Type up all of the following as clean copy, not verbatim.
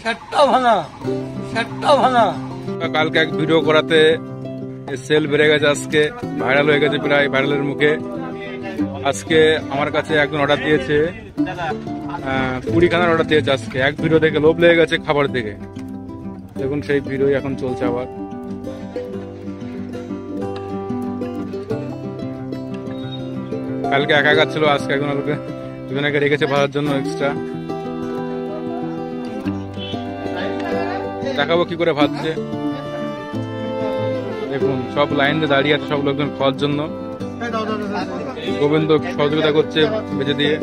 শার্টটা ভাঙা, শার্টটা ভাঙা। কালকে এক ভিডিও করাতে সেল বেড়ে গেছে, আজকে ভাইরাল হয়ে গেছে, প্রায় ভাইরালের মুখে। আজকে আমার কাছে একজন অর্ডার দিয়েছে 20খানার অর্ডার দিয়েছে আজকে। এক ভিডিও দেখে লোভ লেগে গেছে খাবার দেখে। দেখুন সেই ভিডিও এখন চলছে আবার। কালকে একা একা ছিল, আজকে একজন দুজনকে রেখেছে ভাজার জন্য এক্সট্রা। দেখাবো কি করে ভাজছে। দেখুন সব লাইন দিয়ে দাঁড়িয়ে আছে সব লোকজন খাওয়ার জন্য। গোবিন্দ সহযোগিতা করছে ভেজে দিয়ে।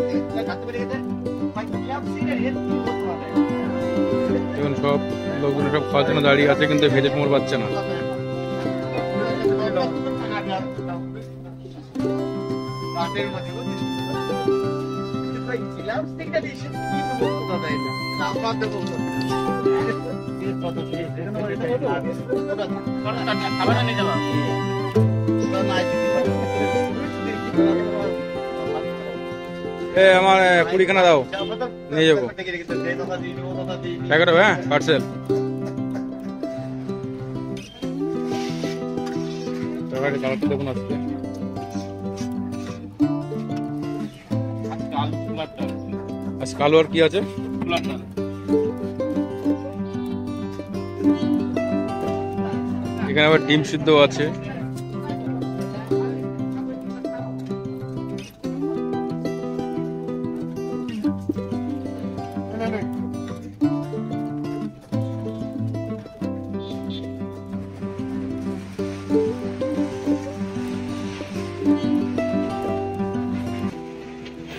দেখুন সব লোকজন সব খাওয়ার জন্য দাঁড়িয়ে আছে, কিন্তু ভেজে সময় পাচ্ছে না। আমার 20খানা দাও, নিয়ে যাবো। হ্যাঁ পার্সেল। দেখুন আজকে কালো আর কি আছে, এখানে আবার ডিম সিদ্ধ আছে।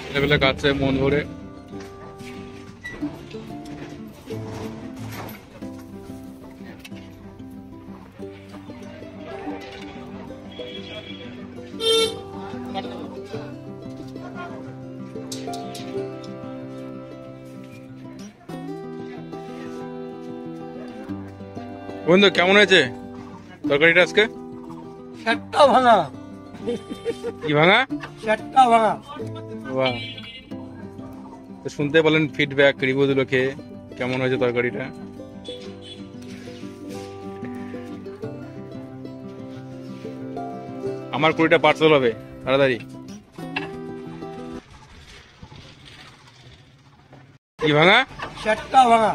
ছেলেবেলা কাছে মন ভরে। বন্ধু কেমন হয়েছে তরকারিটা আজকে? শার্টটা ভাঙা। কি ভাঙা? শার্টটা ভাঙা। বাহ, শুনতে বলেন ফিডব্যাক রিভিউ দিল খেয়ে কেমন হয়েছে তরকারিটা। আমার 20টা পার্সেল হবে তাড়াতাড়ি। কি ভাঙা? শার্টটা ভাঙা।